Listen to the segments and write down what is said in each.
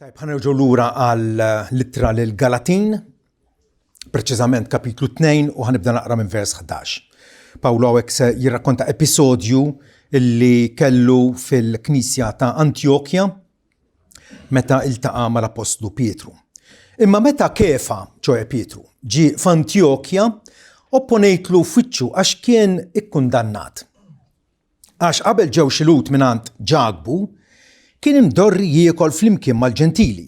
Tajb, ħanerġu lura għal littra l-Galatin, preċiżament kapitlu 2 u ħanibda naqra minn vers 11. Pawlo għek se jirrakkonta episodju illi kellu fil-Knisja ta' Antiokia meta iltaqa' mal-Apostlu Pietru. Imma meta Kefa, ċoħe Pietru, ġi f'Antiokia, opponejtlu fitxu għax kien ikkundannat. Għax qabel ġew xilut minant ġagbu, kien imdorri jiekol flimkien mal-ġentili.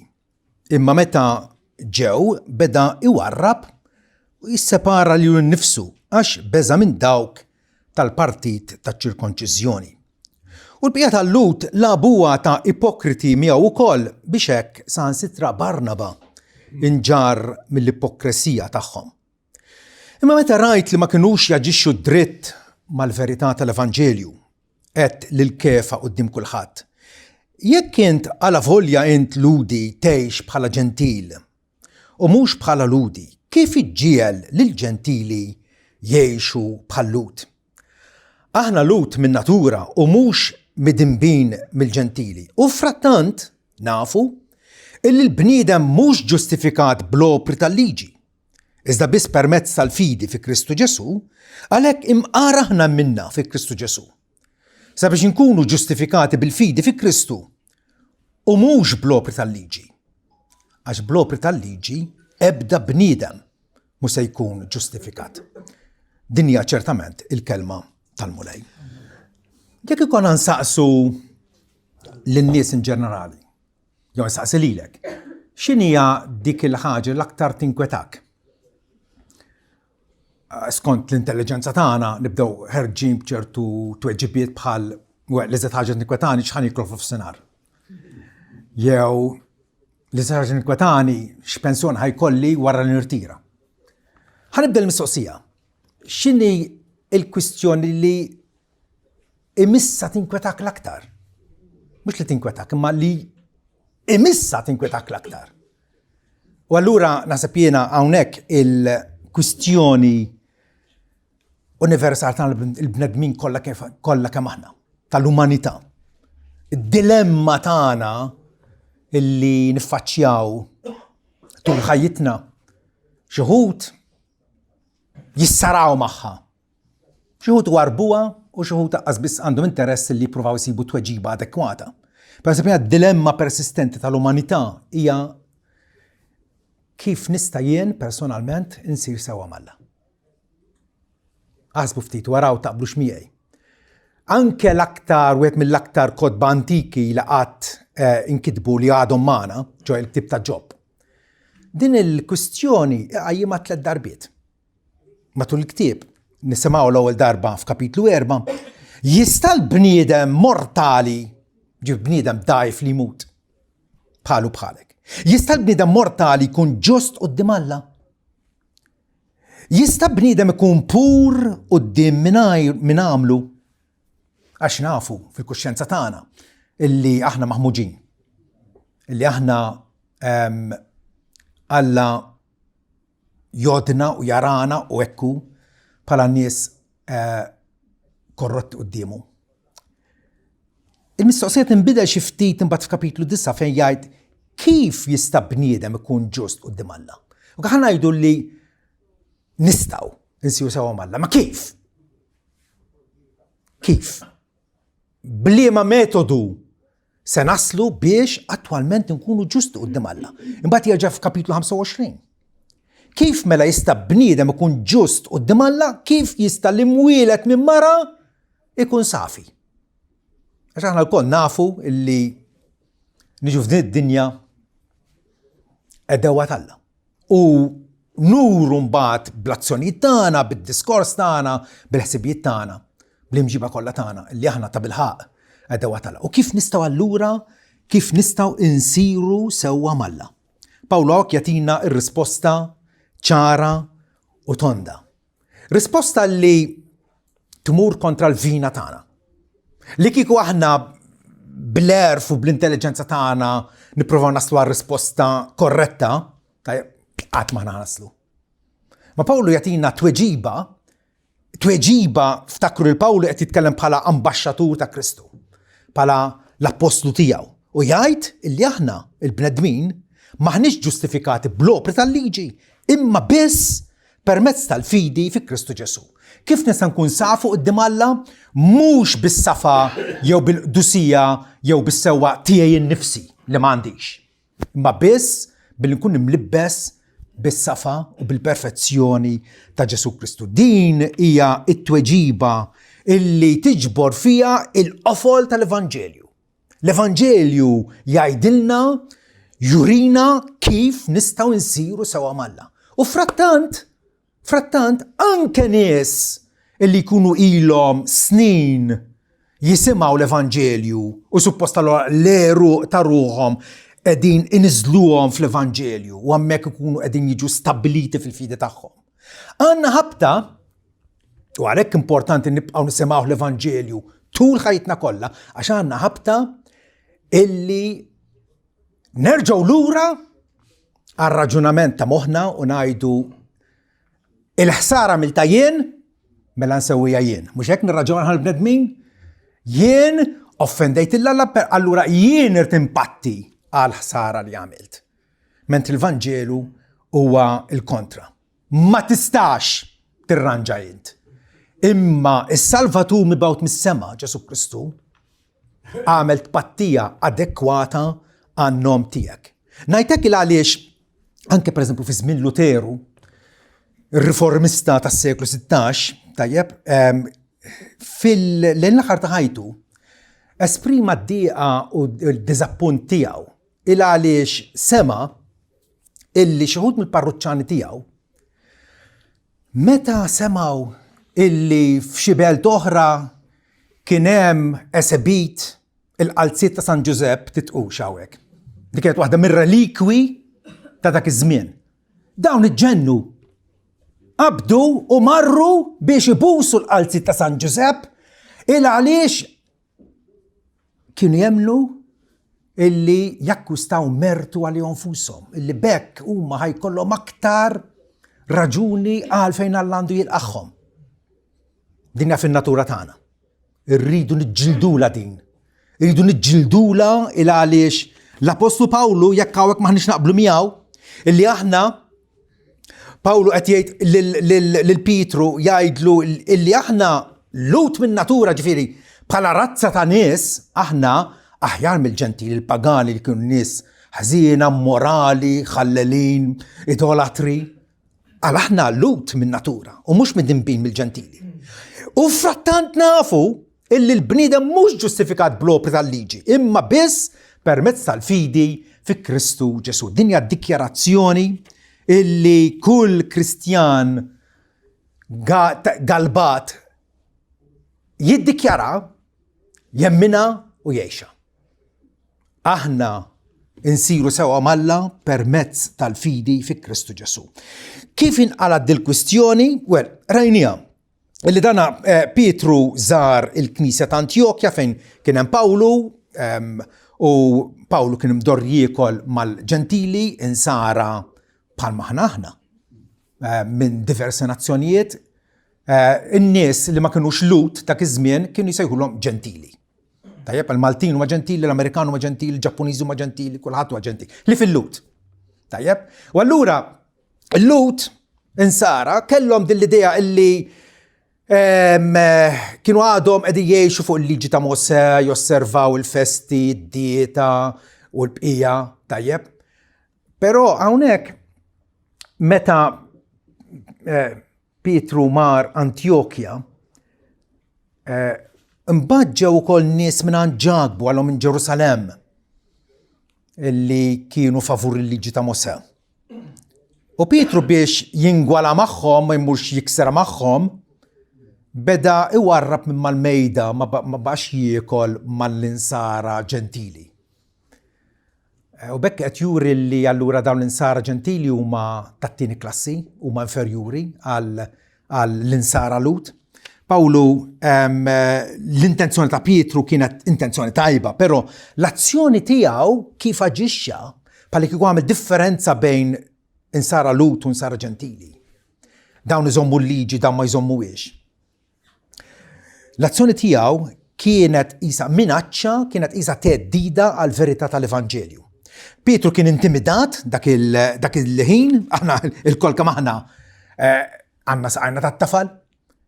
Imma meta ġew beda iwarrab u jissepara li nnifsu għax beża minn dawk tal-partit taċ-ċirkonċiżjoni. U l-bija tal-Lut labuha ta' ipokriti miegħu wkoll biex hekk saħansitra Barnaba inġar mill-ipokresija tagħhom. Imma meta rajt li ma kinux jaġixxu dritt mal-verità tal-Evanġelju, qed lil Kefa quddiem kulħadd. Jekk int għala volja int ludi tgħix bħala ġentil u mhux bħala ludi, kif iġġiel lil ġentili jgħixu bħal Lut? Aħna Lut min natura u mhux midinbin mill-ġentili. U frattant nafu illi l-bniedem mhux ġustifikat bl-opri tal-liġi, iżda biss permezz tal-fidi fi Kristu Ġesu, għalhekk imqara aħna minna fi Kristu Ġesu. Sabiex inkunu ġustifikati bil-fidi fi Kristu u mhux bl-opri tal-liġi. Għax bl-opri tal-liġi ebda bniedem mhux se jkun ġustifikat. Din hija ċertament il-kelma tal-Mulej. Jekk ikun nsaqsu lin-nies in ġenerali, jew nsaqsi lilek, x'inhija dik il-ħaġa l-aktar tinkwetak? Skont l-intelligenza tagħna nibdew ħerġin b'ċertu tweġibiet bħal li żed ħaġa tinkwetani x'ħan jiklu f'nofsinhar. Jew li żed ħaġa tinkwetani x'pensjon ħajkolli wara li nirtira. Ħanibda l-mistoqsija. X'inhi l-kwistjoni li imissa tinkwetak l-aktar? Mhux li tinkwetak, imma li imissa tinkwetak l-aktar. U allura naħseb jiena hawnhekk il-kwistjoni universal tagħna il-bnedmin kollha kemm aħna, tal-umanità. Id-dilemma tagħna illi niffaċċjaw tul ħajjitna xi wħud jissaraw magħha. Xi wħud warbuha u xi wħud taqqas biss għandhom interess li jippruvaw isibu tweġiba adekwata. Persempio d-dilemma persistenti tal-umanità hija kif nista' jien personalment insir sewwa malla. Ħasbu ftit waraw taqblu x'miegħi. Anke l-aktar wieħed mill-aktar kotba antiki li qatt inkitbu li għadhom magħna, ġo l-ktib ta' Ġobb. Din il-kwistjoni qajjimha 3 darbiet. Matul il-ktieb nisimgħu l-ewwel darba f'kapitlu 4, jista' l-bniedem mortali, ġib bniedem dgħajf li jmut bħalu bħalek. Jista' l-bniedem mortali jkun ġust quddiem Alla? Jista' bniedem ikun pur quddiem min għamlu? Għax nafu fil-kuxjenza tagħna illi aħna maħmuġin. Illi aħna Alla jodna u jarana u ekku bħala nies korrotti quddiemu. Il-mistoqsija tinbidel xi ftit imbagħad f'kapitlu 9 fejn jgħid kif jista' bniedem ikun ġust quddiem Alla. U kif ngħidu li nistgħu insiru sewwa Alla, ma kif? Kif? Bliema metodu se naslu biex attwalment nkunu ġusti quddiem Alla. Imbagħad jerġa' f'kapitlu 25. Kif mela jista' bniedem ikun ġust quddiem Alla, kif jista' l-imwieled minn mara ikun safi? Għax aħna lkoll nafu illi niġu f'din id-dinja edewa Alla. U nuru mbagħad bl-azzjonijiet tagħna, bid-diskors tagħna, bil-ħsibijiet tagħna, bl-imġiba kollha tagħna li aħna ta' bilħaq edewa Alla. U kif nistgħu allura insiru sewwa Alla? Pawlo jagħtina r-risposta ċara u tonda. Risposta li tmur kontra l-vina tagħna. Li kieku aħna bl-erf u bl-intelligenza tagħna nippruvaw naslu għar-risposta korretta, qatt ma naslu. Ma Pawlu jagħtina tweġiba ftakru li Pawlu qed jitkellem bħala ambaxxatur ta' Kristu, bħala l-apostlu tiegħu. u jgħid illi aħna il-bnedmin maħniex ġustifikati bl-opri tal-liġi, imma biss permezz tal-fidi fi Kristu Ġesu. Kif nista' nkun safu qudiem Alla? Mhux bis-safa jew bil-qdusija jew bis-sewwa tiegħi innifsi li m'għandix. Imma biss billi nkun imlibbes bis-safa u bil-perfezzjoni ta' Ġesu Kristu. Din hija t-tweġiba illi tiġbor fiha il-qofol tal-Evanġelju. L-Evanġelju jgħidilna, jurina kif nistgħu nsiru sewwa mal-Alla. U frattant anke nies illi jkunu ilhom snin jisimgħu l-Evanġelju u suppost l-eru ta' ruħhom qegħdin iniżluhom fl-Evanġelju u hemmhekk ikunu qegħdin jiġu stabbiliti fil-fidi tagħhom. Għandna ħabta u għalhekk importanti nibqgħu nisimgħu l-Evanġelju tul ħajtna kollha għax għandna ħabta illi nerġgħu lura għar-raġunament ta' moħħna u ngħidu il-ħsara milta jien mela nsewwija jien. Mhux hekk nirraġuna aħna l-bnedmin? Jien offendejt il-Alla, allura jien irid impatti għal ħsara li għamilt. Ment il-Vanġelu huwa il-kontra. Ma tistax tirranġa int. Imma is-Salvatur mibgħut mis-sema Ġesu Kristu għamel tpattija adekwata għan-nom tiegħek. Ngħidlek għaliex anke pereżempju fi żmien Luteru, ir-riformista tas-seklu 16, tajjeb, fil-aħħar ta' ħajtu esprima d-dieqa u d-diżappunt tiegħu il għaliex sema illi xi wħud mill-parruċċani tiegħu meta semgħu illi f'xi belt oħra kien hemm esebit il-qalziet ta' San Giuseppe titqux hawnhekk. Dik kienet waħda mir-relikwi ta' dak iż-żmien. Dawn iġġennu qabdu u marru biex ibusu l-qalziet ta' San Giuseppe il għaliex kienu jemnu illi jakkwistaw mertu għalihom nfushom, illi bekk huma ħajkollhom aktar raġuni għalfejn Alla għandu jilqagħhom. Dinja fin-natura tagħna. Irridu niġġildula din. Irridu niġġildula il għaliex l-Apostlu Pawlu jekk hawnhekk maħniex naqblu miegħu illi aħna Pawlu qed jgħid lil Pietru jgħidlu illi aħna lut minn natura ġifieri bħala razza ta' nies aħna aħjar mill-ġentili il-pagani li kienu nies ħażina, morali, ħallelin, idolatri. Għal aħna lut minn natura u mhux mid-dinbin mill-ġentili. U frattant nafu illi l-bniedem mhux ġustifikat bl-opri tal-liġi, imma biss permezz tal-fidi fi Kristu Ġesu. Din hija d-dikjarazzjoni illi kull Kristjan galbat jiddikjara, jemmina u jgħixha. Aħna insiru sewwa mal-Alla permezz tal-fidi fi Kristu Ġesu. Kif inqalad dil-kwistjoni? Rajnija illi dana Pietru żar il-Knisja ta' Antjokja fejn kien hemm Pawlu u Pawlu kien imdorr jiekol mal-ġentili insara bħal maħna aħna minn diversi nazzjonijiet. In-nies li ma kinux lut dak iż-żmien kienu jsejħulhom ġentili. Tajjeb, il-Maltin huma ġentili, l-Amerikan huma ġentili, il-Ġappuniż huma ġentili, kulħadd huwa ġentili. Li fil-lut. Tajjeb? U allura l-lut insara kellhom din l-idea illi kienu għadhom qegħdin jgħixu fuq il-liġi ta' Mosè, josservaw il-festi, d-dieta u l-bqija, tajjeb. Però hawnhekk meta Pietru mar Antjokja, imbagħad ġew ukoll nies minn Ġagbu għalhom minn Ġerusalemm illi kienu favur il-liġi ta' Mosè. U Pietru biex jingwala magħhom, ma jmurx jiksera magħhom, beda iwarrab minn mal-mejda ma bax jiekol mal-insara ġentili. U bekk qed juri li allura dawn l-insara ġentili huma tat-tieni klassi, huma inferjuri għall-insara lut. Pawlu, l-intenzjoni ta' Pietru kienet intenzjoni tajba, però l-azzjoni tiegħu kif aġixxa bħalli kieku għamel differenza bejn insara lut u insara ġentili. Dawn iżommu l-liġi, dawn ma jżommuhiex. L-azzjoni tiegħu kienet isa minaċċa, kienet isa teddida għal verità tal-Evanġelju. Pietru kien intimidat dak il-ħin, aħna il-kol kemm aħna għandna saqajna tat-tafal.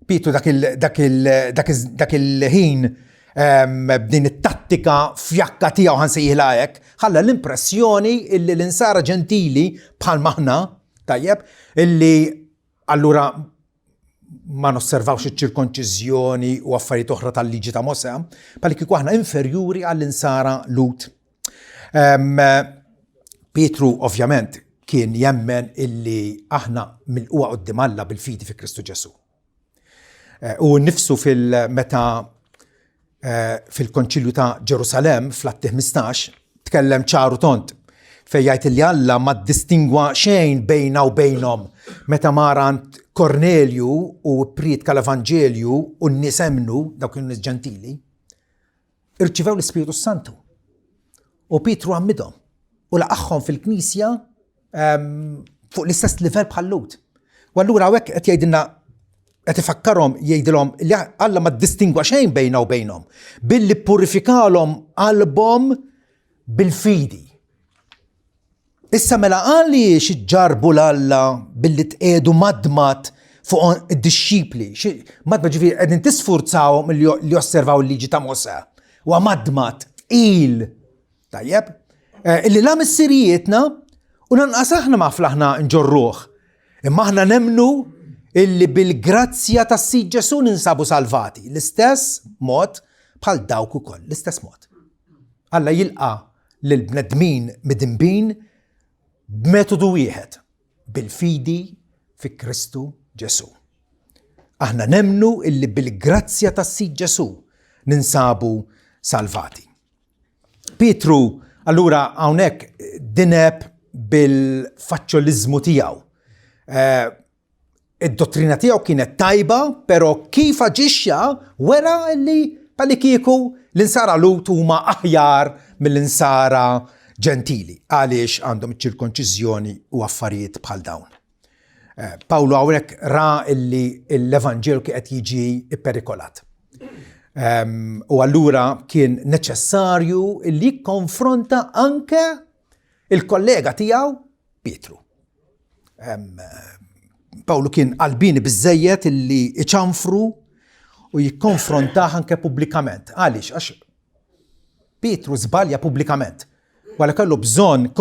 Pietru dak il-ħin b'din it-tattika fjakka tiegħu ħansejħilha hekk, ħalla l-impressjoni illi l-insara ġentili bħal maħna, tajjeb, illi allura ma nosservawx iċ-ċirkonċiżjoni u affarijiet oħra tal-liġi ta' Mosè, bħal kieku aħna inferjuri għall-insara Lut. Pietru ovvjament kien jemmen illi aħna milquha quddiem Alla bil-fidi fi Kristu Ġesu. U nnifsu fil-Konċilju ta' Ġerusalem fl-Atti 15 tkellem ċaru tont fejn jgħid li Alla ma ddistingwa xejn bejna u bejnhom meta marant Kornelju u priedka l-Evanġelju u n-nies emnu dawk in-nies ġentili irċivew l-Ispiritu Santu. U Pietru għammidhom u laqagħhom fil-Knisja fuq l-istess livell bħal Lut. U allura hawnhekk qed jgħidilna qed ifakkarhom jgħidilhom li Alla ma ddistingwa xejn bejna u bejnhom billi purifikalhom qalbhom bil-fidi. Issa mela għaliex iġġarbu l-Alla billi tqiedu madmat fuq id-dixxipli. Madma ġifieri qegħdin tisfurzawhom li josservaw il-liġi ta' Mosè. Huwa madmat tqil. Tajjeb? Illi la missirijietna u lanqas aħna ma flaħna nġorruh. Imma aħna nemnu illi bil-grazzja tas-Sid Ġesu ninsabu salvati. L-istess mod bħal dawk ukoll, l-istess mod. Alla jilqa' lill-bnedmin midinbin b'metodu wieħed, bil-fidi fi Kristu Ġesu. Aħna nemnu illi bil-grazzja tas-Sid Ġesu ninsabu salvati. Pietru allura hawnhekk dineb bil-faċċoliżmu tiegħu. Id-dottrina tiegħu kienet tajba, però kif aġixxa wera li bħalli kieku l-insara Lut huma aħjar mill-insara ġentili għaliex għandhom iċ-ċirkonċiżjoni u affarijiet bħal dawn. Pawlu hawnhekk ra illi l-Evanġelju qed jiġi ipperikolat. U allura kien neċessarju illi jikkonfronta anke il-kollega tiegħu Pietru. Pawlu kien qalbini biżżejjed illi iċanfru u jikkonfrontah anke pubblikament. Għaliex? Għax Pietru żbalja pubblikament. Wara kellu bżonn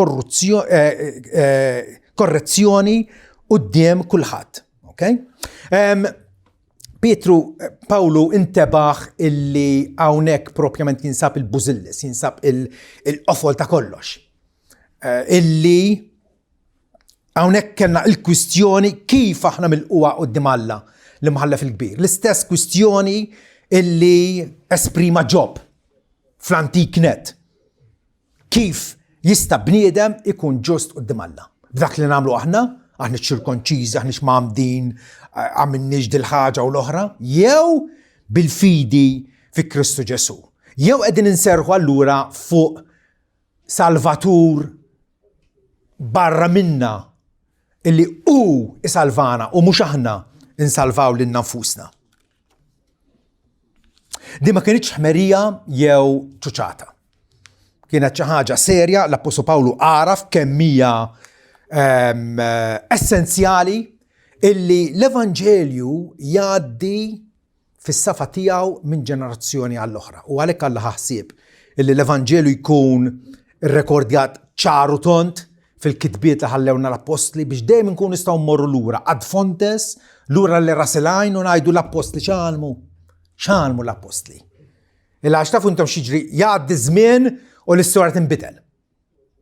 korrezzjoni quddiem kulħadd. Okay? Pawlu intebaħ illi hawnhekk propjament jinsab il-bużillis, jinsab il-qofol ta' kollox. Illi hawnhekk kellna l-kwistjoni kif aħna milquha quddiem Alla li mħallef il-kbir. L-istess kwistjoni illi esprima Ġob fl-antik net. Kif jista' bniedem ikun ġust quddiem Alla? B'dak li nagħmlu aħna ċirkonċiżi, aħna x'mamdin, għamilniex dil-ħaġa u l-oħra, jew bil-fidi fi Kristu Ġesu. Jew qegħdin inserħu allura fuq Salvatur barra minna illi hu isalvana u mhux aħna insalvaw lil nfusna. Di ma kienx ħmerija jew ċuċata. Kienet xi ħaġa serja l-Apostolu Pawlu għaraf kemm hija essenzjali illi l-Evanġelju jgħaddi fis-safa tiegħu minn ġenerazzjoni għall-oħra. U għalhekk Alla ħsieb illi l-Evanġelju jkun irrekordjat ċaru tont fil-kitbiet li ħallewna l-Apostli biex dejjem nkunu nistgħu mmorru lura ad fontes, lura li rasilajn u ngħidu l-Apostli x'għalmu l-Apostli. Illa għax tafu intom xiġri jgħaddi żmien u l-istorja tinbidel.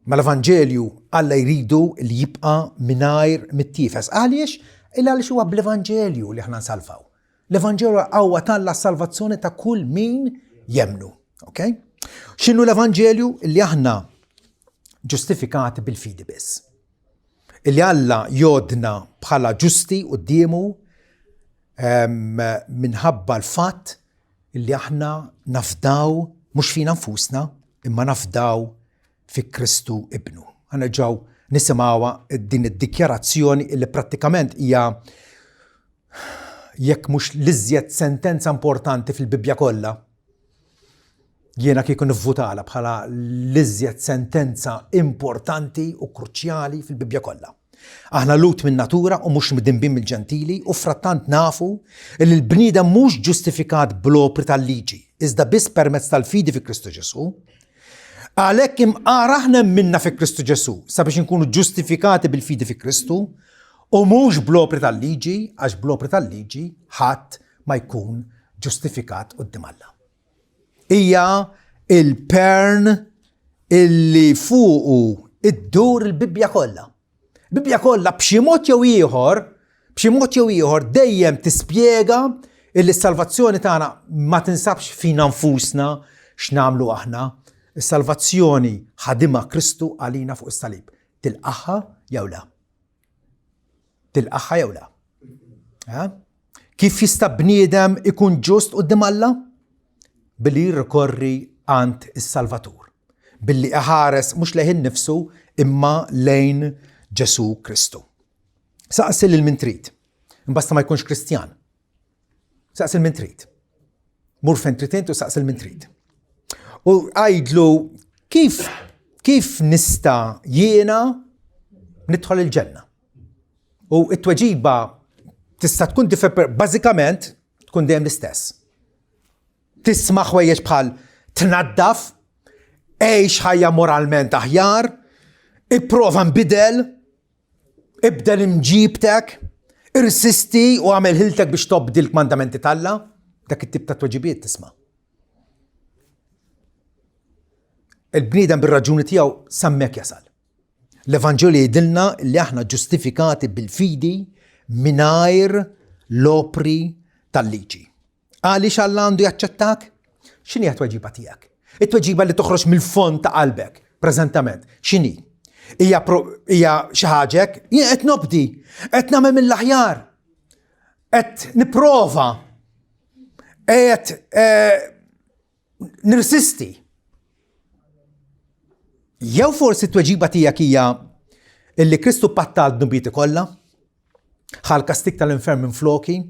Ma l-Evanġelju Alla jridu li jibqa' mingħajr mittifes. Għaliex? Illa għaliex huwa bl-Evanġelju li aħna nsalvaw. L-Evanġelju huwa talla salvazzjoni ta' kull min jemnu. Okay? X'inhu l-Evanġelju? Li aħna ġustifikati bil-fidi biss. Illi Alla jodna bħala ġusti qudiemu minħabba l-fatt illi aħna nafdaw mhux fina nfusna imma nafdaw fi Kristu Ibnu. Għana ġaw nisimgħuha din id-dikjarazzjoni illi prattikament hija jekk mhux l-iżjed sentenza importanti fil-Bibja kollha. jiena kieku nivvutala bħala l-iżjed sentenza importanti u kruċjali fil-Bibja kollha. Aħna lut minn natura u mhux midinbin mill-ġentili u frattant nafu li l-bniedem mhux ġustifikat bl-opri tal-liġi, iżda biss permezz tal-fidi fi Kristu Ġesu. Għalhekk imqara aħna minna fi Kristu Ġesu sabiex inkunu ġustifikati bil-fidi fi Kristu u mhux bl-opri tal-liġi, għax bl-opri tal-liġi ħadd ma jkun ġustifikat quddiem Alla. Hija il-pern illi fuqu iddur il-Bibja kollha. Bibja kollha b'xi mod jew ieħor dejjem tispjega li s-salvazzjoni tagħna ma tinsabx fina nfusna x'namlu aħna. Is-salvazzjoni ħadimha Kristu għalina fuq is-salib. Tilqaħħa jew la? Tilqaħħa jew la? Kif jista' bniedem ikun ġust quddiem Alla? Billi jirrikorri għand is-Salvatur. Billi iħares mhux lejn innifsu imma lejn Ġesu Kristu. Saqsil il-min trid. Imbasta ma jkunx Kristjan. Saqsil min trid. Mur fejn trid u saqsil min trid. U għajdlu kif nista' jiena nidħol il-ġenna. U it-tweġiba tista' tkun bażikament tkun dejjem l-istess. Tisma' ħwejjeġ bħal tnaddaf, għejx ħajja moralment aħjar, ipprova nbidel, ibdel imġibtek, irsisti u għamel ħiltek biex tobdi l-mandamenti talla, dak it-tip ta' tweġibiet tisma'. Il-bniedem bir-raġuni tiegħu sammek jasal. L-Evanġelju jgħidilna li aħna ġustifikati bil-fidi mingħajr l-opri tal-liġi. Għaliex Alla għandu jaċċettak? X'inhi t-tweġiba tiegħek? It-tweġiba li toħroġ mill-fond ta' qalbek preżentament. X'inhi? Hija xi ħaġek, jien qed nobdi, qed nagħmel mill-aħjar, qed nipprova, qed nirsisti. Jew forsi t-tweġiba tiegħek hija illi Kristu pattal d-nubieti kollha, ħal kastik tal-inferm minn floki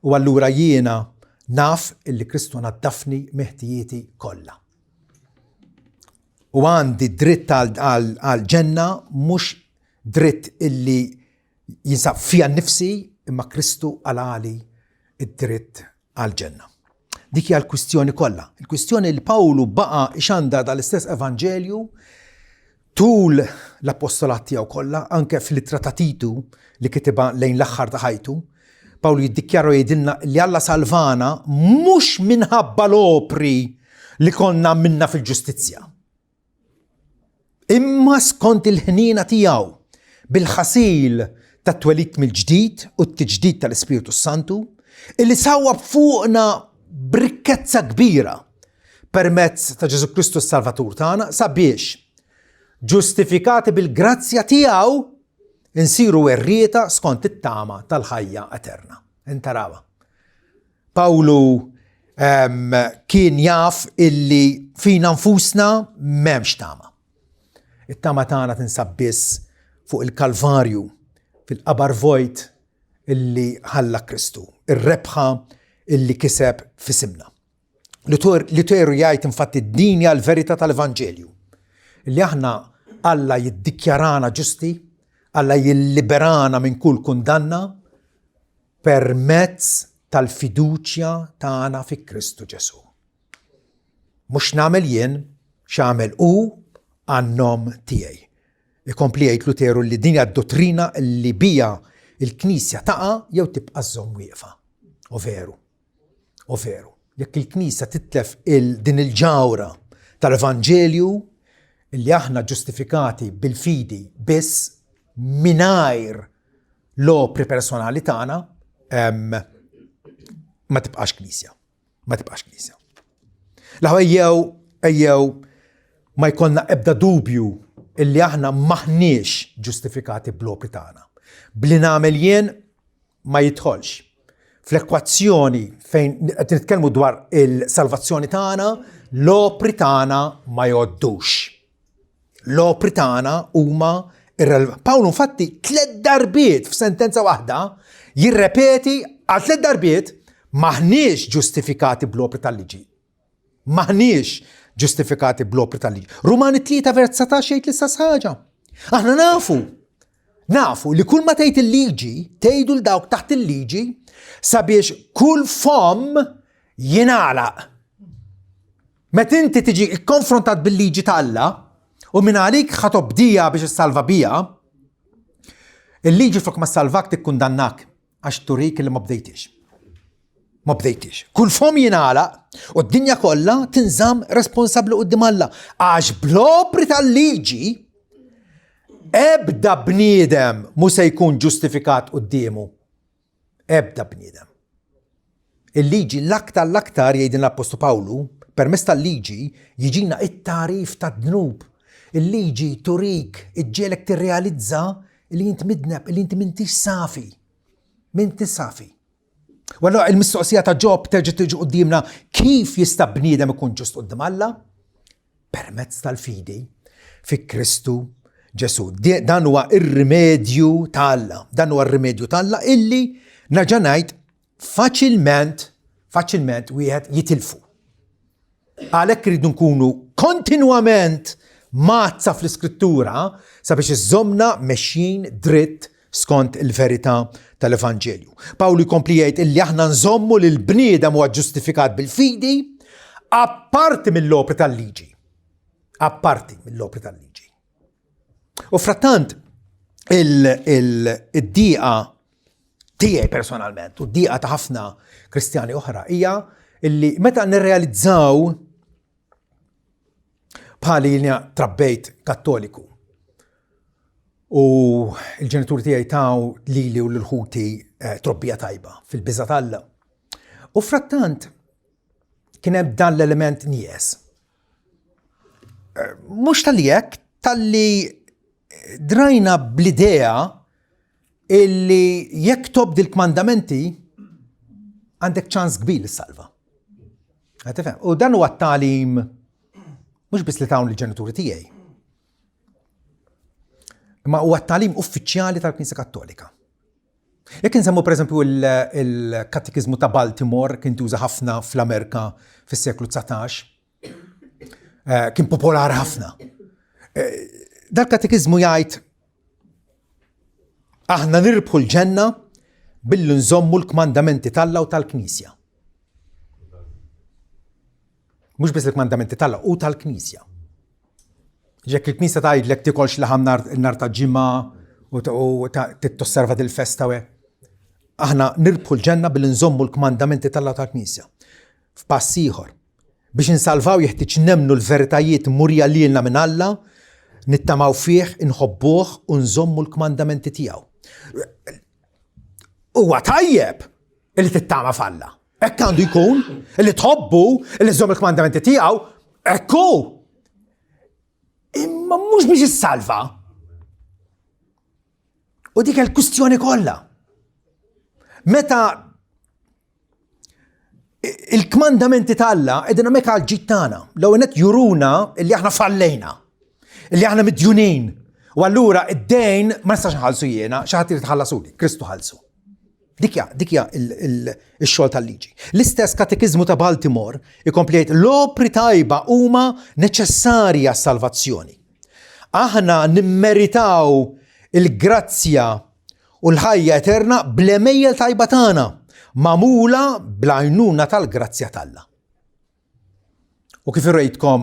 u allura jiena naf illi Kristu naddafni meħtijieti kollha. U għandi dritt għal-ġenna mhux dritt illi jinsab fija nnifsi imma Kristu għal-għali id-dritt għal-ġenna. Dik hija l-kwistjoni kollha. Il-kwistjoni li Pawlu baqa' ixanda dal-istess Evanġelju tul l-appostolat tiegħu kollha, anke fil-ittra ta' Titu li kitiba lejn l-aħħar ta' ħajtu. Pawlu jiddikjaru jgħidilna li Alla salvana mhux minħabba l-opri li konna minna fil-ġustizzja. Imma skont il-ħnina tiegħu bil-ħasil tat-twelid mill-ġdid u t-tiġdid tal-Ispiritu Santu illi sawwab fuqna b'rikkezza kbira permezz ta' Ġesu Kristu s-Salvatur tagħna sabiex ġustifikati bil-grazzja tiegħu insiru werrieta skont it-tama tal-ħajja eterna. Intarawa. Pawlu kien jaf illi fina nfusna m'hemmx tama. It-tama tagħna tinsab biss fuq il-Kalvarju fil-qabar vojt illi ħalla Kristu, ir-rebħa illi kiseb fisimna. Luteru jgħid infatti din hija l-verità tal-Evanġelju. Illi aħna Alla jiddikjarana ġusti, Alla jilliberana minn kull kundanna permezz tal-fiduċja tagħna fi Kristu Ġesu. Mhux nagħmel jien x'għamel hu għan-nom tiegħi. Ikompli jgħid Luteru li din hija d-dottrina li bija il-Knisja taqa' jew tibqa' żomm wieqfa. U veru. Jekk il-Knisja titlef din il-ġawra tal-Evanġelju illi aħna ġustifikati bil-fidi biss mingħajr l-opri personali tagħna, ma tibqax Knisja. Ejjew ma jkollna ebda dubju illi aħna maħniex ġustifikati bl-opri tagħna. Bli nagħmel jien ma jidħolx. Fl-ekwazzjoni fejn qed nitkellmu dwar il-salvazzjoni tagħna, l-opri tagħna ma jgħoddux. L-opri tagħna huma irrelevanti. Pawlu infatti 3 darbiet f'sentenza waħda jirrepeti għal 3 darbiet maħniex ġustifikati bl-opri tal-liġi. Maħniex ġustifikati bl-opri tal-liġi. Rumani 3 vers 19 jgħid l-istess ħaġa. Aħna nafu li kull ma tgħid il-liġi, tgħidu l dawk taħt il-liġi sabiex kull fom jingħalaq. Meta inti tiġi konfrontat bil-liġi ta' Alla u minn għalik ħatob bdija biex issalva bija, il-liġi flok ma salvak tikkundannak għax turik li ma bdejtix. Kull fom jingħalaq u d-dinja kollha tinżamm responsabbli quddiem Alla għax bl-opri tal-liġi ebda bniedem mu se jkun ġustifikat quddiemu. Ebda bniedem. Il-liġi l-aktar jgħidin l-Apostolu Pawlu permezz tal-liġi jiġina it-tarif tad-dnub. Il-liġi turik, iġġielek tirrealizza li inti midneb, li inti m'intix safi. M'intix safi. Wallu il-mistoqsija ta' Ġob terġa' tiġi qudiemna kif jista' bniedem ikun ġust quddiem Alla? Permezz tal-fidi fi Kristu Ġesu. Dan huwa ir-rimedju ta' Alla. Dan huwa r-rimedju ta' Alla illi nerġa' ngħid faċilment wieħed jitilfu. Għalhekk iridu nkunu kontinwament mazza fl-Iskrittura sabiex iżommna mexjin dritt skont il-verità tal-Evanġelju. Pawlu jkompli jgħid illi aħna nżommu lil bniedem huwa ġustifikat bil-fidi apparti mill-opri tal-liġi. Apparti mill-opri tal-liġi. U frattant id-dieqa tiegħi personalment u d-dieqa ta' ħafna Kristjani oħra hija illi meta nirrealizzaw bħali li trabbejt Kattoliku u il-ġenituri tiegħi taw lili u l-ħuti trobbija tajba fil-biża' ta' Alla. U frattant kien hemm dan l-element nies. Mhux tal-li hekk, tal-li drajna bl-idea illi jekk tobdi l-kmandamenti għandek ċans kbir is-salva. U dan huwa t-tagħlim mhux biss li tawn il-ġenituri tiegħi. Imma huwa t-tagħlim uffiċjali tal-Knisja Kattolika. Jekk insemmu pereżempju il-Katekizmu ta' Baltimore kien tuża ħafna fl-Amerika fis-seklu 19, kien popolari ħafna. Dal-Katekizmu jgħid aħna nirbħu l-ġenna billi nżommu l-kmandamenti tal-Alla u tal-Knisja. Mhux biss il-kmandamenti tal-Alla u tal-Knisja. Ġekk il-Knisja tgħidlek tikolx laħam nar ta' ġimgħa u titosserva dil-festa we. Aħna nirbħu l-ġenna billi nżommu l-kmandamenti tal-Alla u tal-Knisja. F'pass ieħor biex insalvaw jeħtieġ nemmnu l-veritajiet murja lilna minn Alla, nittamaw fih, inħobbuh u nżommu l-kmandamenti tiegħu. Huwa tajjeb illi tittama f'Alla. Hekk għandu jkun illi tħobbu illi żomm il-kmandamenti tiegħu, ekku. Imma mhux biex issalva. U dik il-kwistjoni kollha. Meta il-kmandamenti tal-Alla qegħdin hemmhekk għall-ġid tagħna, l-ewwel qed juruna illi aħna fallejna, illi aħna midjunin. U allura id-dejn ma nistax nħallsu jiena, xi ħadd irid iħallasuli, Kristu ħallsu. Dikja il-xogħol tal-liġi. L-istess Katekizmu ta' Baltimore ikompli jgħid l-opri tajba huma neċessarji għas-salvazzjoni. Aħna nimmeritaw il-grazzja u l-ħajja eterna bl-emejjel tajba tagħna, magħmula bl-għajnuna tal-grazzja tal-Alla. U kif irrejtkom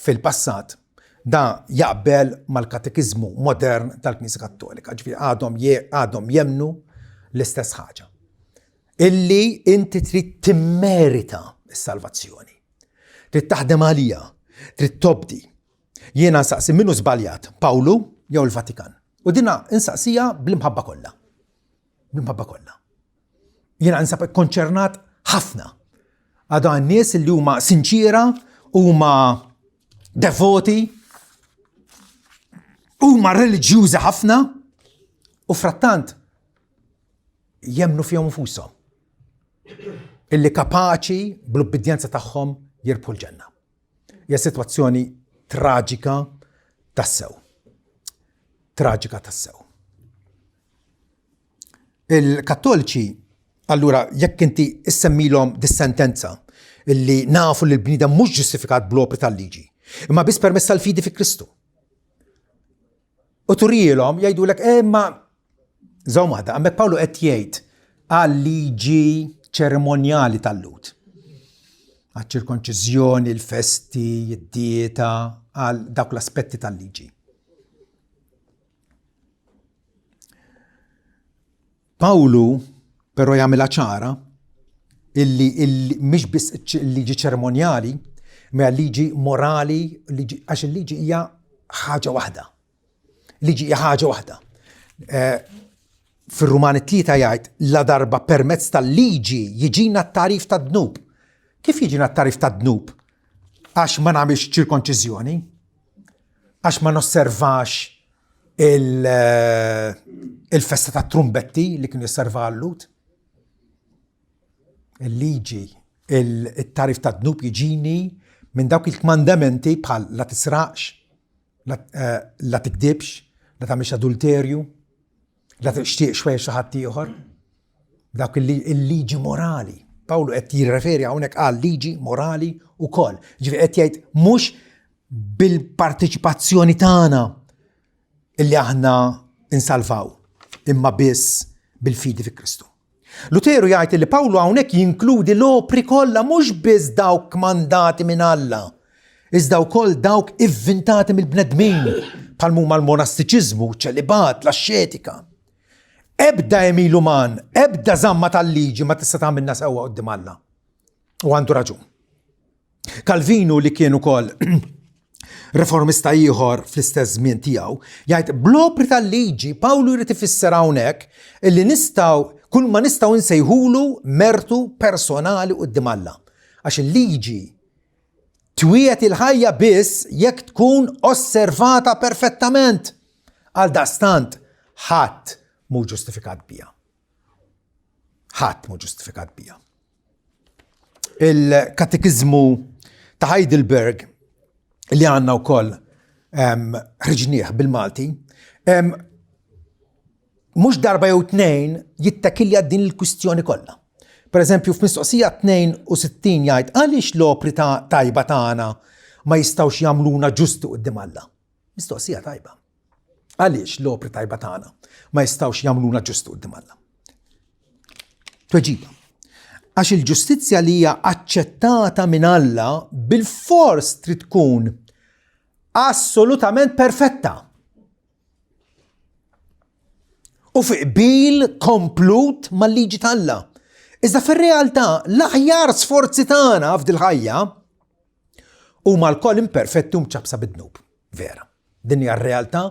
fil-passat, da jaqbel mal-Katekizmu modern tal-Knisja Kattolika, ġifieri għadhom jemnu l-istess ħaġa. Illi inti trid timmerita s-salvazzjoni. Trid taħdem għalija, trid tobdi. Jiena nsaqsi minnu żbaljat, Pawlu jew il-Vatikan. U dina insaqsija bl-imħabba kollha. Bl-imħabba kollha. Jiena nsab konċernat ħafna. Għadu għan-nies li huma sinċira, huma devoti, huma reliġjużi ħafna u frattant jemnu fihom infushom illi kapaċi bl-ubbidjenza tagħhom jirbħu l-ġenna. Hija sitwazzjoni traġika tassew. Traġika tassew. Il-Kattoliċi allura jekk inti issemmilhom dis-sentenza اللي nafu li l-bniedem mhux ġustifikat bl-opri tal-liġi, imma biss permezz tal-fidi fi Kristu. U turijilhom jgħidulek ma żaw waħda, hemmhekk Pawlu qed jgħid għal-liġi ċerimonjali tal-lut. Għal-ċirkonċiżjoni, il-festi, id-dieta, għal dawk l-aspetti tal-liġi. Pawlu però jagħmilha ċara illi mhix biss il-liġi ċerimonjali, ma liġi morali, għax il-liġi hija ħaġa waħda. Liġi hija ħaġa waħda. Fir-Rumani 3 jgħid la darba permezz tal-liġi jiġina t-tarif tad-dnub. Kif jiġina t-tarif tad-dnub? Għax ma nagħmilx ċirkonċiżjoni? Għax ma nosservax il-festa tat-trumbetti li kienu jisserva għall-lut? Il-liġi, il-tarif tad-dnub jiġini minn dawk il-kmandamenti bħal la tisraqx, la tikdibx, la tagħmilx adulterju, la tixtieq xwejn xi ħadd ieħor. Dawk il-liġi morali. Pawlu qed jirreferi hawnhekk għal liġi morali wkoll. Ġifieri qed jgħid mhux bil-partiċipazzjoni tagħna illi aħna insalvaw, imma biss bil-fidi fi Kristu. Luteru jgħid li Pawlu hawnhekk jinkludi l-opri kollha mhux biss dawk mandati minn Alla, iżda wkoll dawk ivvintati mill-bnedmin bħal huma l-monastiċiżmu, ċelibat, l-asċetika. Ebda emil uman, ebda żamma tal-liġi ma tista' tagħmilna sewwa quddiem Alla. U għandu raġun. Calvino li kien ukoll reformista ieħor fl-istess żmien tiegħu, jgħid bl-opri tal-liġi Pawlu jrid ifisser hawnhekk illi kull ma nistgħu nsejħulu mertu personali quddiem Alla. Għax il-liġi twiet il-ħajja biss jekk tkun osservata perfettament. Għal dastant ħadd mhu ġustifikat biha. Ħadd mhu ġustifikat biha. Il-katekizmu ta' Heidelberg li għandna wkoll ħriġnieh bil-Malti, mhux darba jew tnejn jittakilja din il-kwistjoni kollha. Pereżempju f'Mistoqsija 62 jgħid għaliex l-opri tajba tagħna ma jistgħux jagħmluna ġusti quddiem Alla. Mistoqsija tajba. Għaliex l-opri tajba tagħna ma jistgħux jagħmluna ġusti quddiem Alla? Tweġiba. Għax il-ġustizzja li hija aċċettata minn Alla bil-fors trid tkun assolutament perfetta. U fi qbil komplut mal-liġi tal-Alla. Iżda fir-realtà l-aħjar sforzi tagħna f'dil ħajja huma l-koll imperfetti u mċabsa bid-dnub. Vera. Din hija r-realtà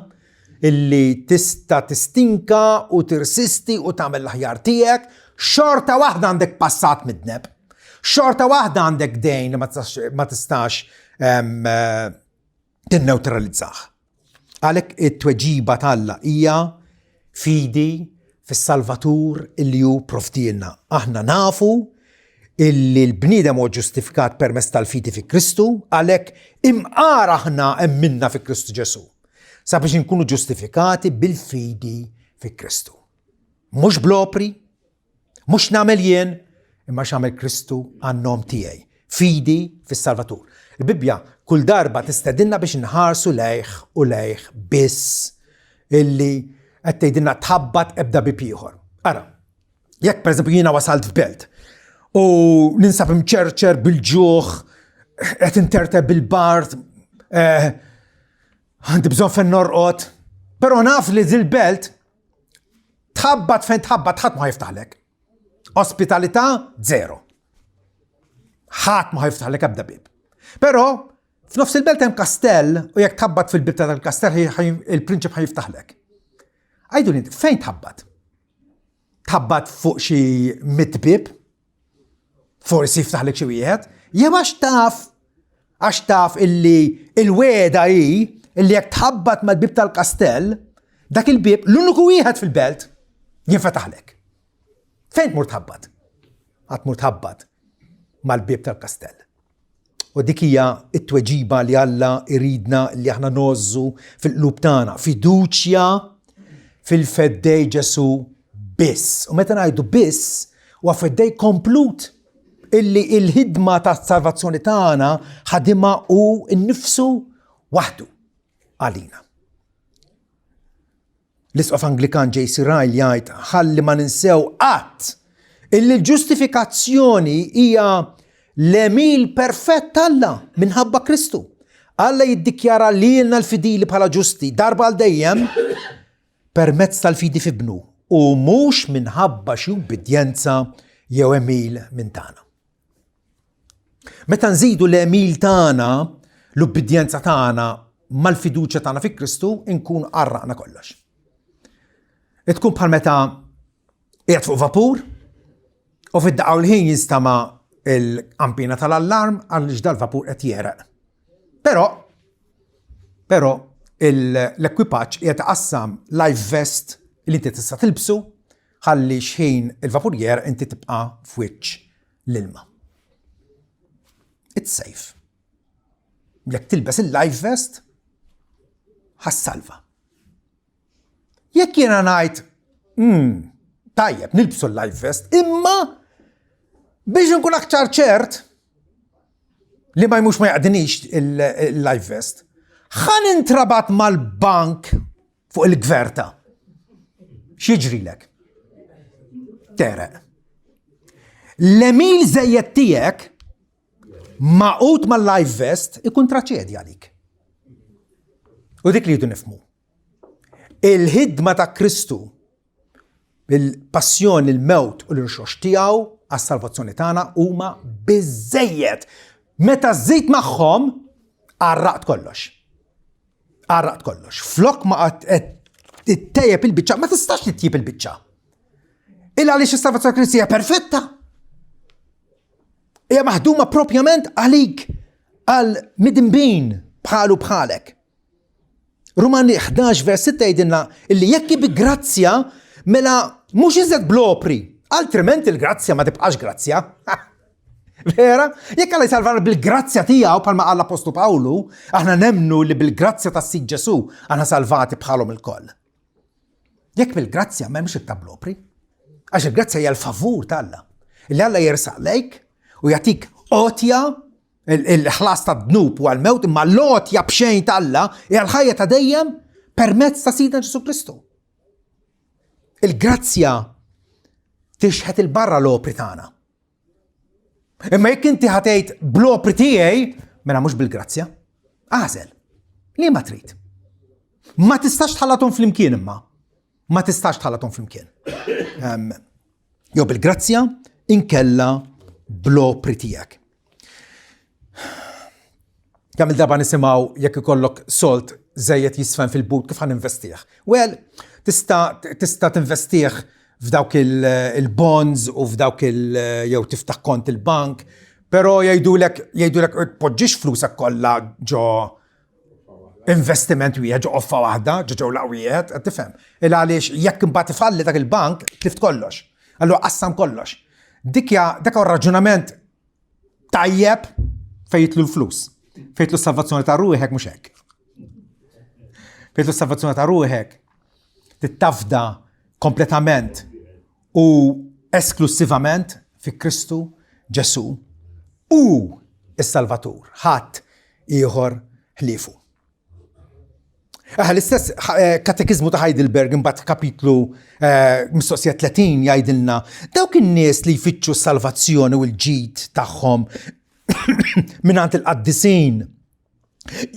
illi tista' tistinka u tirsisti u tagħmel l-aħjar tiegħek, xorta waħda għandek passat midneb. Xorta waħda għandek dejn li ma tistax tinneutralizzah. Għalhekk it-tweġiba tal-Alla hija fidi fis-Salvatur illi hu provdilna. Aħna nafu illi l-bniedem huwa ġustifikat permezz tal-fidi fi Kristu, għalhekk imqara aħna emminna fi Kristu Ġesu. Sabiex inkunu ġustifikati bil-fidi fi Kristu. Mhux blopri, mhux nagħmel jien, imma x'għamel Kristu għan-nom tiegħi. Fidi fis-Salvatur. Il-Bibja kull darba tistedinna biex nħarsu lejh u lejh biss illi qed tgħidilna tħabbat ebda bib ieħor. Ara, jekk pereżempju jiena wasalt f'belt u ninsab imċerċer bil-ġuħ, qed interteb bil-bart, għandi bżonn fejn norqod, però naf li dil-belt tħabbat fejn tħabbat ħadd ma jiftaħlek. Ospitalità zero. Ħadd ma jiftaħlek ebda bib. Però f'nofs il-belt hemm kastell u jekk tħabbat fil-bib tal-kastell il-prinċip ħajiftaħlek. Għajdu li fejn tħabbat? Tħabbat fuq xi mitbib? Forsi jiftaħlek xi wieħed? Jew għax taf illi il-weda hi illi jekk tħabbat mal-bib tal-kastell, dak il-bib l-uniku wieħed fil-belt jinfetaħlek. Fejn tmur tħabbat? Għad tmur tħabbat mal-bib tal-kastell. U dik hija t-tweġiba li Alla iridna li aħna nożżu fil-qlub tagħna, fiduċja fil-feddej Ġesu biss. U meta ngħidu biss huwa feddej komplut. illi il-ħidma ta' salvazzjoni tagħna ħadimha u nnifsu waħdu għalina. L-Isqof Anglikan J.C. Ryle jgħid ħalli ma ninsew qatt illi l-ġustifikazzjoni hija l-emil perfett Alla minħabba Kristu. Alla jiddikjara lilna l-fidili bħala ġusti darba għal dejjem permezz tal-fidi fibnu u mhux minħabba xi ubbidjenza jew emil minn tagħna. Meta nżidu l-emil tagħna, l-ubbidjenza tagħna mal-fiduċja tagħna fi Kristu, nkun qarraqna kollox. Tkun bħal meta qiegħed fuq vapur u fid-daqgħa l-ħin jinstama' l-qampina tal-allarm għaliex dal-vapur qed jereq. Però l-ekwipaġġ qiegħed iqassam life vest li inti tista' tilbsu ħalli x'ħin il-vapur jereq inti tibqa' f'wiċċ l-ilma. It's safe. Jekk tilbes il-life vest ħassalva. Jekk jiena ngħid, tajjeb nilbsu l-life vest, imma biex nkun aktar ċert li ma jmux ma jaqdinix il-life vest, ħan intrabat mal-bank fuq il-gverta. X'jiġrilek? Tereq. L-emil żejjed tiegħek maqut mal-life vest ikun traċedja għalik. U dik li jridu nifhmu. Il-ħidma ta' Kristu, il-passjoni, il-mewt u l-irxox tiegħu għas-salvazzjoni tagħna huma biżejjed. Meta żżid magħhom għarraqt kollox. Għarraqt kollox. Flok ma tittejjeb il-biċċa, ma tistax titjib il-biċċa. Illa għaliex is-salvazzjoni Kristi hija perfetta. Hija maħduma propjament għalik għal midinbin bħalu bħalek. Rumani 11 vers 6 jgħidilna illi jekk bi grazzja mela mhux iżgħet blopri, altrimenti l-grazzja ma tibqax grazzja. Vera? Jekk Alla jsalvana bil-grazzja tiegħu bħalma qal l-Apostlu Pawlu, aħna nemmnu li bil-grazzja tas-Sid Ġesu aħna salvati bħalhom il-koll. Jekk bil-grazzja m'hemmx it-tablopri, għax il-grazzja hija l-favur ta' Alla. Illi Alla jersaq lejk u jagħtik qotja il-ħlas ta' dnub u għal-mewt imma l-qotja b'xejn ta' Alla hija l-ħajja ta' dejjem permezz ta' Sidna Ġesu Kristu. Il-grazzja tixħet il-barra l-opri tagħna. Imma jekk inti ħatejt bl-opri tiegħi, mela mhux bil-grazzja. Għażel. Li ma trid. Ma tistax tħallathom flimkien imma. Ma tistax tħallathom flimkien. Jew bil-grazzja inkella bl-opri tiegħek. Kemm il-darba nisimgħu jekk ikollok solt żejjed jisfen fil-but kif ħaninvestih. Well, tista' tinvestih f'dawk il-bonds u f'dawk jew tiftaħ kont il-bank, però jgħidulek poġġix flusek kollha ġo investiment wieħed ġo offa waħda, ġo laqwiet, qed tifhem. Il għaliex jekk imbagħad ifalli dak il-bank tlift kollox. Allura qassam kollox. Dak huwa raġunament tajjeb fejtlu l-flus. Fejtlu s-salvazzjoni ta' ruħek mhux hekk. Fejtlu s-salvazzjoni ta' ruħek tittafda kompletament u esklusivament fi Kristu Ġesu u s-Salvatur. Ħadd ieħor ħliefu. L-istess katekizmu ta' Heidelberg imbagħad kapitlu mistoqsija 30 jgħidilna dawk in-nies li jfittxu s-salvazzjoni u l-ġid tagħhom minant il-qaddisin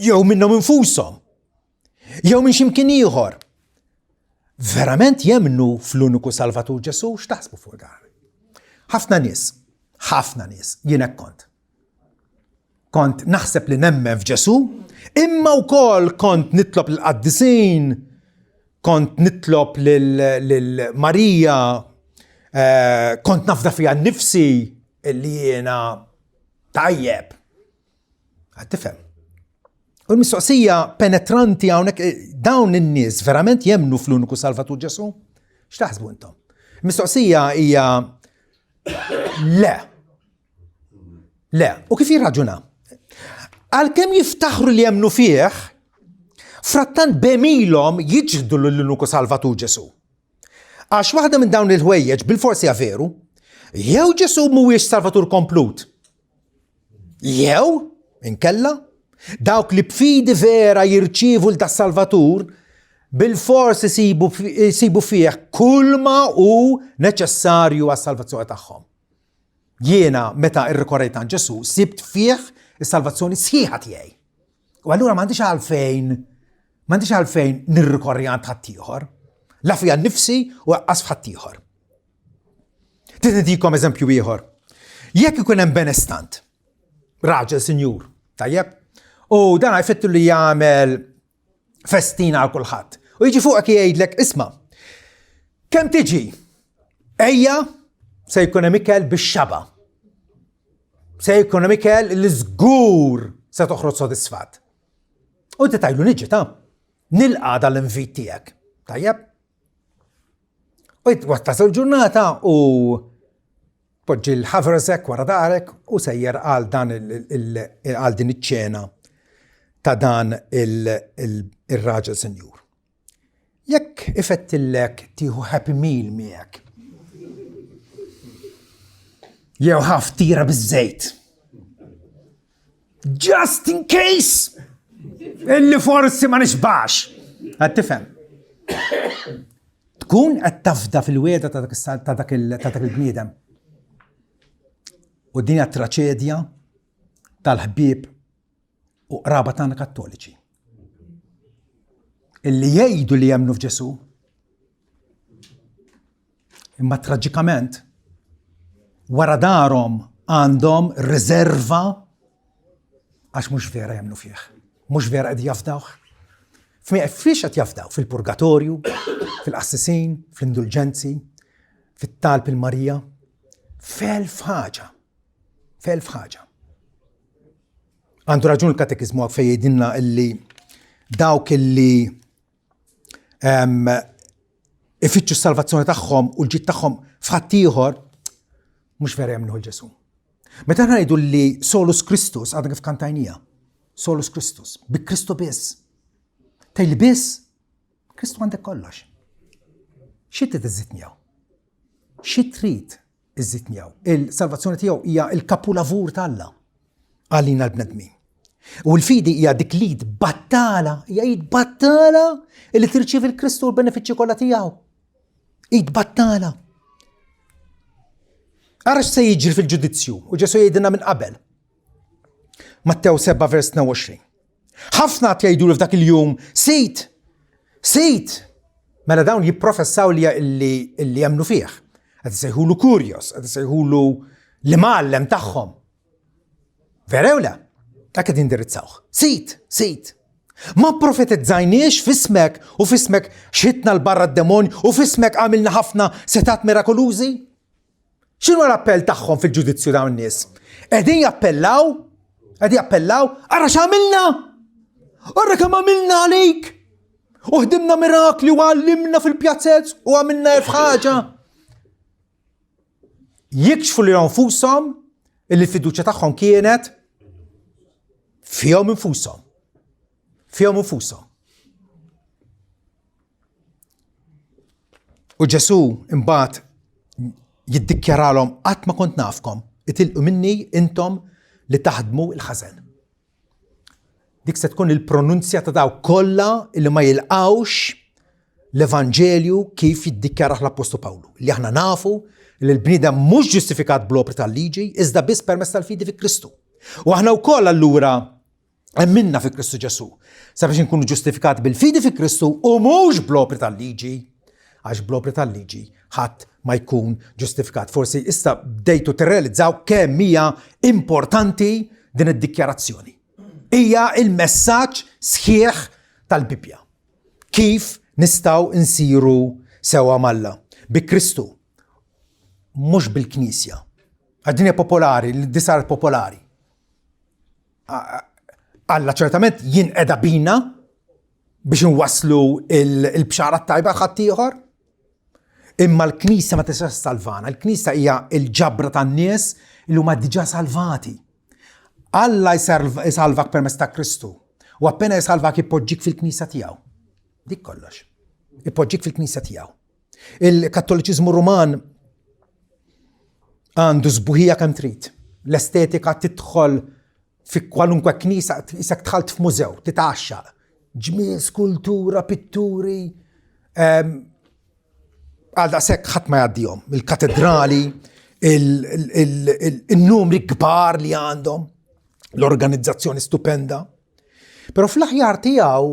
jew minnhom infushom jew minn x'imkien ieħor. Verament jemnu fl-uniku Salvatur Ġesu x'taħsbu fuq dan? Ħafna nies jien hekk kont naħseb li nemmen f'Ġesu, imma wkoll kont nitlob lill-qaddisin, kont nitlob lil Marija, kont nafda fiha nnifsi li jiena tajjeb. Għad tifhem. U l-mistoqsija penetranti hawnhekk dawn in-nies verament jemnu fl-uniku Salvatur Ġesu? X'taħsbu intom? Il-mistoqsija hija le. Le. U kif jirraġuna? Għalkemm jiftaħru li jemnu fih, frattant bemilhom jiġġdu l-uniku Salvatur Ġesu. Għax waħda minn dawn il-ħwejjeġ bil-forsi veru, jew Ġesu mhuwiex Salvatur komplut. Jew inkella dawk li b'fidi vera jirċievu l da Salvatur bil-fors isibu fih kull ma hu neċessarju għas-salvazzjoni tagħhom. Jiena meta irrikorrejt għand Ġesu sibt fih is-salvazzjoni sħiħa tiegħi. U allura m'għandix għalfejn nirrikorri għand ħadd ieħor. La fija nnifsi u qaqqas f'ħadd ieħor. Nitikom eżempju ieħor. Jekk ikun hemm benestant, raġel sinjur, tajjeb, u dan jfittu li jagħmel festina għal kulħadd. U jiġi fuqek jgħidlek, isma' kemm tiġi? Ejja se jkun hemm ikel bix-xaba. Se jkun hemm ikel li żgur se toħroġ sodisfatt. U inti tajlu niġi nilqa' dal-invit tiegħek. Tajjeb? U wasal ġurnata u poġġi l-ħavrżek wara darek u sejjer għal din iċ-ċena ta' dan il-raġel senjur. Jekk ifettillek tieħu happy meal miegħek. Jew ħaftira biż-żejt. Just in case! Illi forsi ma nixbax. Għad tifhem. Tkun qed tafda fil-wieda ta' dak il-bniedem. U din traċedja tal-ħbieb u qraba tagħna Kattoliċi. Illi jgħidu li jemmnu f'Ġesu, imma traġikament wara darhom għandhom riserva għax mhux vera jemmnu fih. Mhux vera qed jafdawh. Fiex qed jafdaw? Fil-purgatorju, fil-qassisin, fl-indulġenzi, fit-talb il-Marija. Felf ħaġa. Għandu raġun il-katekizmu għak fej jgħidilna illi dawk illi ifittxu s-salvazzjoni tagħhom u l-ġid tagħhom f'ħadd ieħor mhux vera jemmnu l-Ġesu. Meta ngħidu li solus Christus għadna kif kantajnija. Solus Christus, bi Kristu biss. Tajli biss, Kristu għandek kollox. Xi trid iżidnjaw? Xi trid iżidnjaw? Il-salvazzjoni tiegħu hija l-kapulavur tal-Alla għalina l-bnedmin. U l-fidi hija dik li battala li tirċievi l-Kristu l-benefiċċji kollha tiegħu. Battala. Ara x'se jiġri fil-ġudizzju u Ġesu jgħidilna minn qabel. Mattew 7 vers 22. Ħafna jgħidu f'dak il-jum sejt. Mela dawn jipprofessaw li jemmnu fih. Qed isejħulu kurjos, qed isejħulu li mgħallem tagħhom. Vera jew le? Hekk qed indirizzawh. Sejt. Ma profetizzajniex f'ismek u f'ismek xitna l-barra d-demonju u f'ismek għamilna ħafna setat mirakolużi? X'inhu l-appell tagħhom fil-ġudizzju dawn in-nies? Qegħdin jappellaw, ara x'għamilna? Ara kemm għamilna għalik! U ħdimna mirakli u għallimna fil-pjazzett u għamilna ħaġa. Jikxfu li nfushom il-fiduċja tagħhom kienet fihom infushom. U Ġesu imbagħad jiddikjaralhom qatt ma kont nafkom, itilqu minni intom li taħdmu l-ħażen. Dik se tkun il-pronunzja ta' daw kollha li ma jilqawx l-Evanġelju kif jiddikjaraħ l-Apostolu Pawlu. Li aħna nafu li l-bniedem mhux ġustifikat bl-opri tal-liġi, iżda biss permezz tal-fidi fi Kristu. U aħna wkoll allura emminna fi Kristu Ġesu. Sabiex inkunu ġustifikati bil-fidi fi Kristu u mhux bl-opri tal-liġi, għax bl-opri tal-liġi ħadd ma jkun ġustifikat. Forsi issa bdejtu tirrealizzaw kemm hija importanti din id-dikjarazzjoni. Hija il-messaġġ sħiħ tal-Bibja. Kif nistgħu nsiru sewwa mal-Alla bi Kristu, mhux bil-Knisja. Għad-dinja popolari, li saret popolari. Alla ċertament jinqeda bina biex nwasslu il-bxara tajba ħadd ieħor. Imma l-Knisja ma tistax salvana. L-Knisja hija l-ġabra tan-nies li huma diġà salvati. Alla jsalvak permezz ta' Kristu. U appena jsalvak ipoġġik fil-Knisja tiegħu. Dik kollox. Ipoġġik fil-Knisja tiegħu. Il-Kattoliċiżmu Ruman għandu zbuħija kemm trid. L-estetika tidħol fi kwalunkwe knisja, isek tħalt f'mużew, titgħaxxaq. Ġmies, kultura, pitturi, għalda sekk ħadd ma jgħaddihom. Il-katedrali, il-numri kbar li għandhom, l-organizzazzjoni stupenda. Però fl-aħjar tiegħu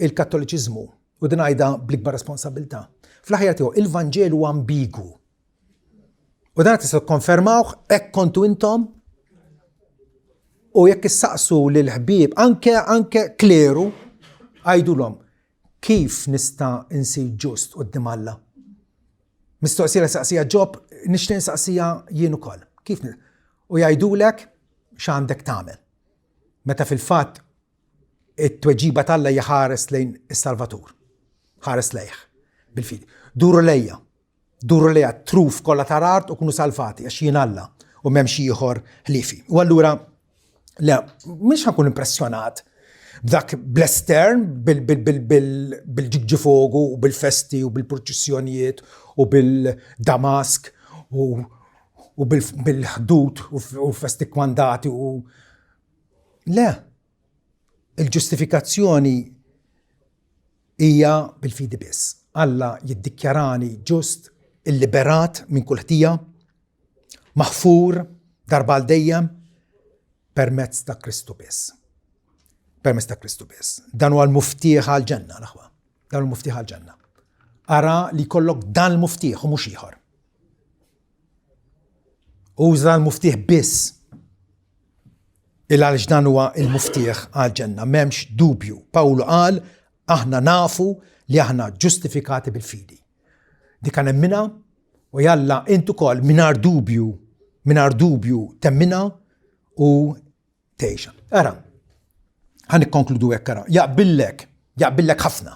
il-kattoliċiżmu, u din għajda bl-ikbar responsabilità, fl-aħjar tiegħu il-Vanġelu ambigu. U dan tistgħu konfermawh hekk kontu intom u jekk issaqsu lil ħbieb anke kleru għajdulhom kif nista' insir ġust quddiem Alla. Mistoqsija saqsija ġob, nixtieq nsaqsija jien ukoll. Kif u jgħidulek x'għandek tagħmel. Meta fil-fatt it-tweġiba tal-Alla hija ħares lejn is-Salvatur. Ħares lejh bil-fidi. Duru lejja truf kollha tar-art u kunu salvati għax jien Alla u m'hemm xi ieħor ħliefi. U allura le, mhux ħankun impressjonat b'dak bl-estern, bil-ġigġifogu u bil-festi u bil-proċessjonijiet u bil-damask u bil-ħdut u festikwandati u le, il-ġustifikazzjoni hija bil-fidi biss. Alla jiddikjarani ġust, il-liberat minn kull ħtija, maħfur darba għal dejjem permezz ta' Kristu biss. Permezz ta' Kristu biss. Dan huwa l-muftiħ għall-ġenna l-aħwa. Dan l-muftiħ għall-ġenna. Ara li kollok dan l-muftiħ u mhux ieħor. Uża l-muftiħ biss. Il-għaliex dan huwa l-muftiħ għall-ġenna. M'hemmx dubju. Pawlu qal aħna nafu li aħna ġustifikati bil-fidi. Dik nemmina u jalla intu kol minar dubju temmina u tgħixha. Ara, ħan ikkonkludu hekk ara. Jaqbillek ħafna.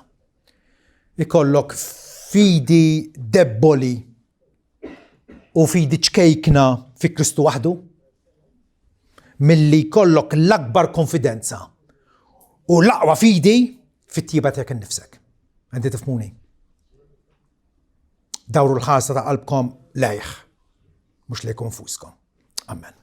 Ikollok fidi debboli u fidi ċkejkna fi Kristu waħdu milli kollok l-akbar konfidenza u l-aqwa fidi fit-tjiba tiegħek innifsek. Għandi tifhmuni. Dawru l-ħarsa ta' qalbkom lejh, mhux lejn konfuskom. Amen.